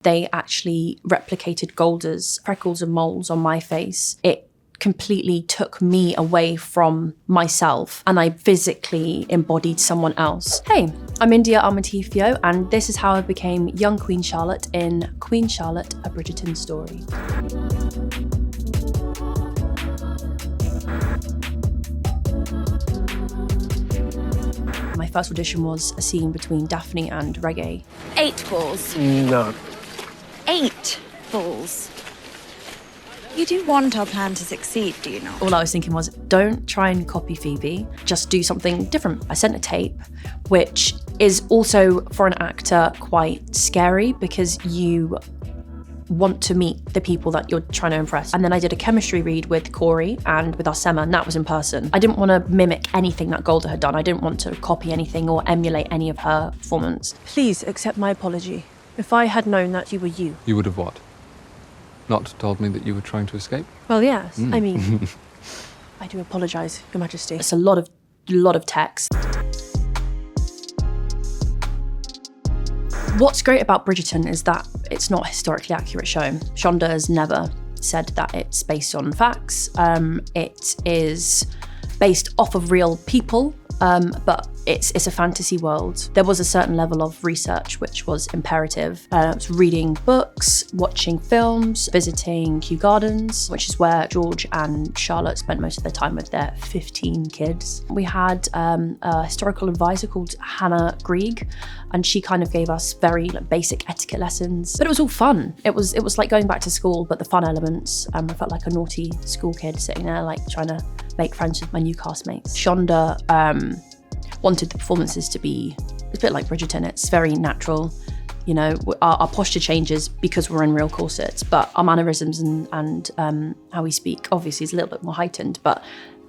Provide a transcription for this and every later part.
They actually replicated Golda's freckles and moles on my face. It completely took me away from myself and I physically embodied someone else. Hey, I'm India Amarteifio and this is how I became young Queen Charlotte in Queen Charlotte, A Bridgerton Story. My first audition was a scene between Daphne and Reggae. 8 balls. No. 8 balls. You do want our plan to succeed, do you not? All I was thinking was, don't try and copy Phoebe, just do something different. I sent a tape, which is also, for an actor, quite scary because you want to meet the people that you're trying to impress. And then I did a chemistry read with Corey and with Arsema, and that was in person. I didn't want to mimic anything that Golda had done. I didn't want to copy anything or emulate any of her performance. Please accept my apology. If I had known that you were you. You would have what? Not told me that you were trying to escape? Well, yes. I mean, I do apologise, Your Majesty. It's a lot of text. What's great about Bridgerton is that it's not a historically accurate show. Shonda has never said that it's based on facts. It is based off of real people, but it's a fantasy world. There was a certain level of research which was imperative. It's reading books, watching films, visiting Kew Gardens, which is where George and Charlotte spent most of their time with their 15 kids. We had a historical advisor called Hannah Grieg, and she kind of gave us very basic etiquette lessons. But it was all fun. It was like going back to school, but the fun elements. I felt like a naughty school kid sitting there, like trying to make friends with my new castmates. Shonda wanted the performances to be a bit like Bridgerton. It's very natural. You know, our posture changes because we're in real corsets, but our mannerisms and how we speak obviously is a little bit more heightened, but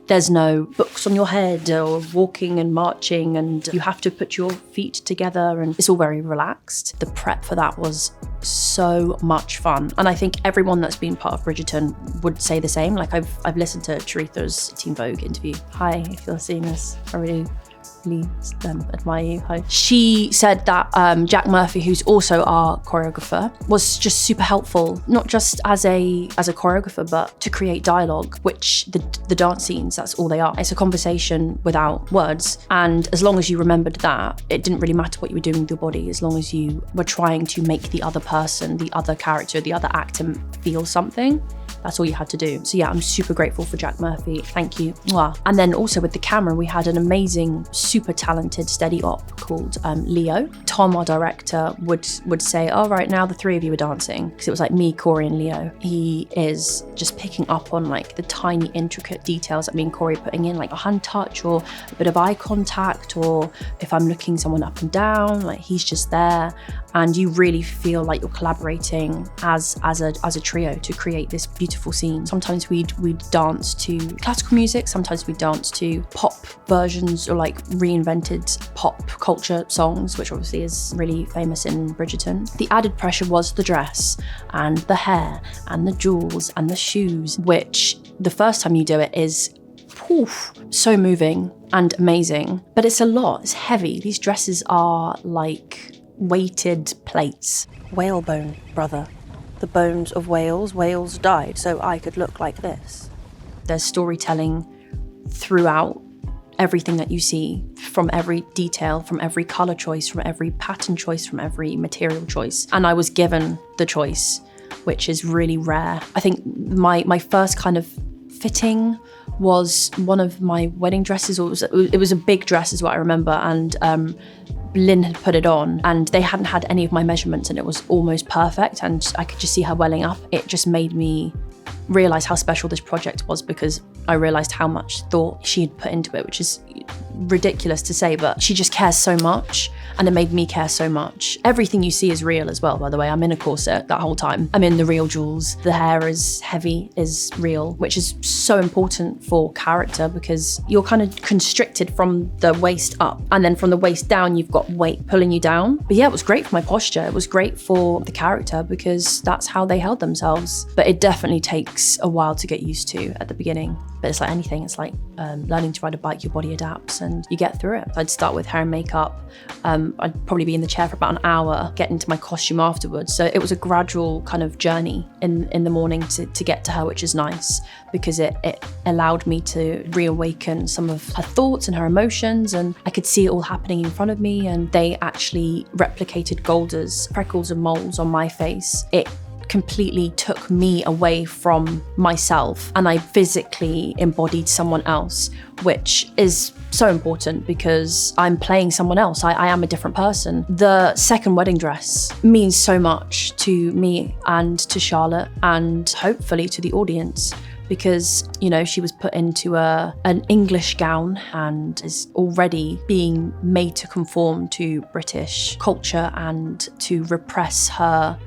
there's no books on your head or walking and marching, and you have to put your feet together, and it's all very relaxed. The prep for that was so much fun, and I think everyone that's been part of Bridgerton would say the same. Like I've listened to Charitha's Teen Vogue interview. Hi, if you're seeing this, I really admire you. Hi. She said that Jack Murphy, who's also our choreographer, was just super helpful, not just as a choreographer, but to create dialogue, which the dance scenes, that's all they are. It's a conversation without words. And as long as you remembered that, it didn't really matter what you were doing with your body, as long as you were trying to make the other person, the other character, the other actor feel something. That's all you had to do. So yeah, I'm super grateful for Jack Murphy. Thank you. Mwah. And then also with the camera, we had an amazing, super talented steady op called Leo. Tom, our director, would say, oh, right, now the three of you are dancing. Because it was like me, Corey and Leo. He is just picking up on like the tiny, intricate details that me and Corey are putting in, like a hand touch or a bit of eye contact, or if I'm looking someone up and down, like he's just there. And you really feel like you're collaborating as a trio to create this beautiful scene. Sometimes we'd dance to classical music, sometimes we'd dance to pop versions or like reinvented pop culture songs, which obviously is really famous in Bridgerton. The added pressure was the dress and the hair and the jewels and the shoes, which the first time you do it is so moving and amazing. But it's a lot, it's heavy. These dresses are like weighted plates. Whalebone, brother. The bones of whales. Whales died so I could look like this. There's storytelling throughout everything that you see, from every detail, from every color choice, from every pattern choice, from every material choice. And I was given the choice, which is really rare. I think my first kind of fitting was one of my wedding dresses, or it was a big dress is what I remember, and Lynn had put it on and they hadn't had any of my measurements and it was almost perfect, and I could just see her welling up. It just made me realise how special this project was, because I realised how much thought she had put into it, which is ridiculous to say, but she just cares so much, and it made me care so much. Everything you see is real as well, by the way. I'm in a corset that whole time. I'm in the real jewels. The hair is heavy, is real, which is so important for character because you're kind of constricted from the waist up, and then from the waist down, you've got weight pulling you down. But yeah, it was great for my posture. It was great for the character because that's how they held themselves. But it definitely takes takes a while to get used to at the beginning. But it's like anything, it's like learning to ride a bike, your body adapts and you get through it. I'd start with hair and makeup. I'd probably be in the chair for about an hour, get into my costume afterwards. So it was a gradual kind of journey in the morning to get to her, which is nice because it allowed me to reawaken some of her thoughts and her emotions, and I could see it all happening in front of me. And they actually replicated Golda's freckles and moles on my face. It completely took me away from myself and I physically embodied someone else, which is so important because I'm playing someone else. I am a different person. The second wedding dress means so much to me and to Charlotte and hopefully to the audience because, you know, she was put into an English gown and is already being made to conform to British culture and to repress her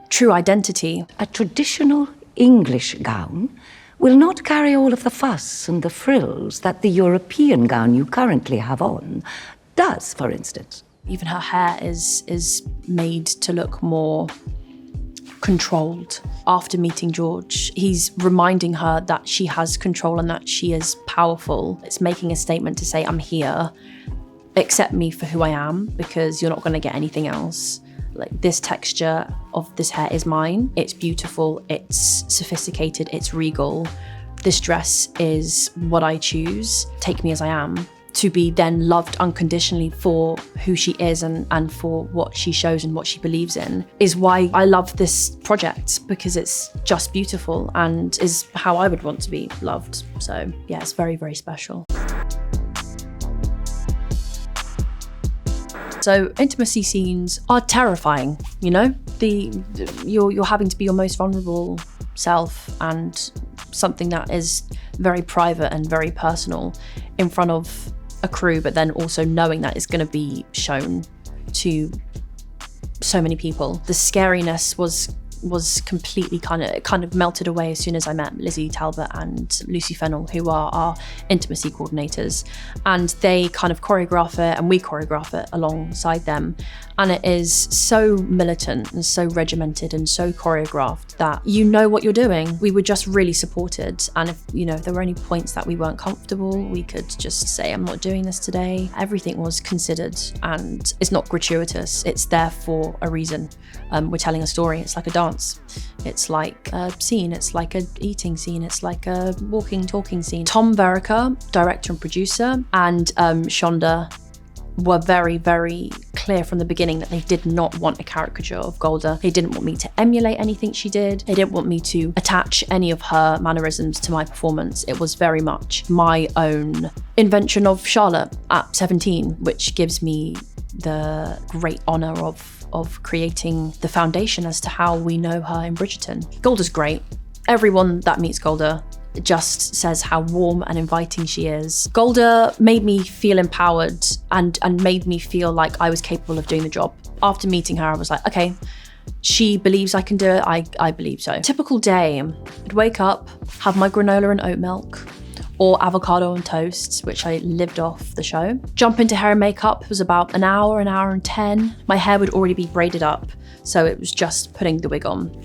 true identity. A traditional English gown will not carry all of the fuss and the frills that the European gown you currently have on does, for instance. Even her hair is made to look more controlled. After meeting George, he's reminding her that she has control and that she is powerful. It's making a statement to say, I'm here, accept me for who I am because you're not going to get anything else. Like, this texture of this hair is mine. It's beautiful, it's sophisticated, it's regal. This dress is what I choose. Take me as I am. To be then loved unconditionally for who she is and for what she shows and what she believes in is why I love this project, because it's just beautiful and is how I would want to be loved. So yeah, it's very, very special. So intimacy scenes are terrifying, you know? You're having to be your most vulnerable self and something that is very private and very personal in front of a crew, but then also knowing that it's going to be shown to so many people. The scariness was completely kind of melted away as soon as I met Lizzie Talbot and Lucy Fennell, who are our intimacy coordinators, and they kind of choreograph it and we choreograph it alongside them. And it is so militant and so regimented and so choreographed that you know what you're doing. We were just really supported, and if there were any points that we weren't comfortable, we could just say, I'm not doing this today. Everything was considered and it's not gratuitous. It's there for a reason. We're telling a story. It's like a dance. It's like a scene. It's like a eating scene. It's like a walking, talking scene. Tom Verica, director and producer, and Shonda were very, very clear from the beginning that they did not want a caricature of Golda. They didn't want me to emulate anything she did. They didn't want me to attach any of her mannerisms to my performance. It was very much my own invention of Charlotte at 17, which gives me the great honour of creating the foundation as to how we know her in Bridgerton. Golda's great. Everyone that meets Golda just says how warm and inviting she is. Golda made me feel empowered and made me feel like I was capable of doing the job. After meeting her, I was like, okay, she believes I can do it, I believe so. Typical day, I'd wake up, have my granola and oat milk, or avocado and toast, which I lived off the show. Jump into hair and makeup. It was about an hour and 10. My hair would already be braided up, so it was just putting the wig on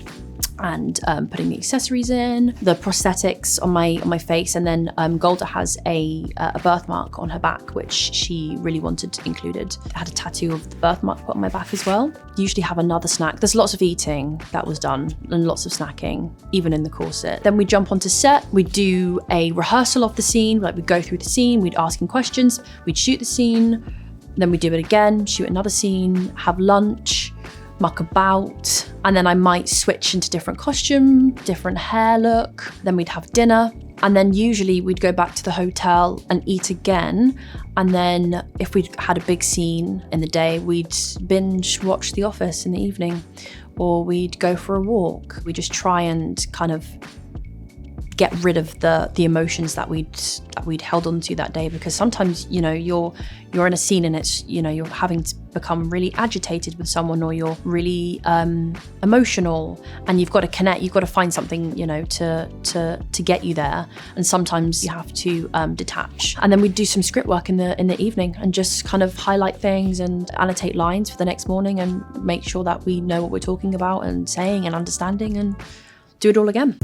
and putting the accessories in, the prosthetics on my face, and then Golda has a birthmark on her back, which she really wanted included. I had a tattoo of the birthmark put on my back as well. Usually have another snack. There's lots of eating that was done and lots of snacking, even in the corset. Then we jump onto set, we do a rehearsal of the scene, like we'd go through the scene, we'd ask him questions, we'd shoot the scene, then we'd do it again, shoot another scene, have lunch, muck about, and then I might switch into different costume, different hair look, then we'd have dinner, and then usually we'd go back to the hotel and eat again, and then if we'd had a big scene in the day, we'd binge watch The Office in the evening, or we'd go for a walk. We just try and kind of get rid of the emotions that we'd held on to that day, because sometimes you're in a scene and it's you're having to become really agitated with someone, or you're really emotional, and you've got to connect, you've got to find something to get you there, and sometimes you have to detach. And then we do some script work in the evening and just kind of highlight things and annotate lines for the next morning and make sure that we know what we're talking about and saying and understanding, and do it all again.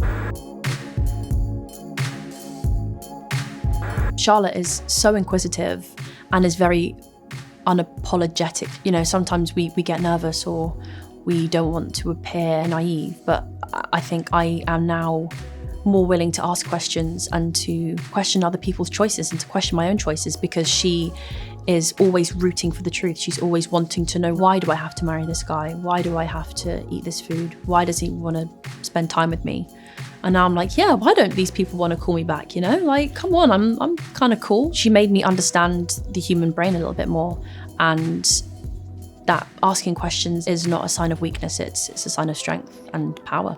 Charlotte is so inquisitive and is very unapologetic. You know, sometimes we get nervous or we don't want to appear naive, but I think I am now more willing to ask questions and to question other people's choices and to question my own choices, because she is always rooting for the truth. She's always wanting to know, why do I have to marry this guy? Why do I have to eat this food? Why does he want to spend time with me? And now I'm like, yeah, why don't these people want to call me back? You know, like, come on, I'm kind of cool. She made me understand the human brain a little bit more, and that asking questions is not a sign of weakness. It's a sign of strength and power.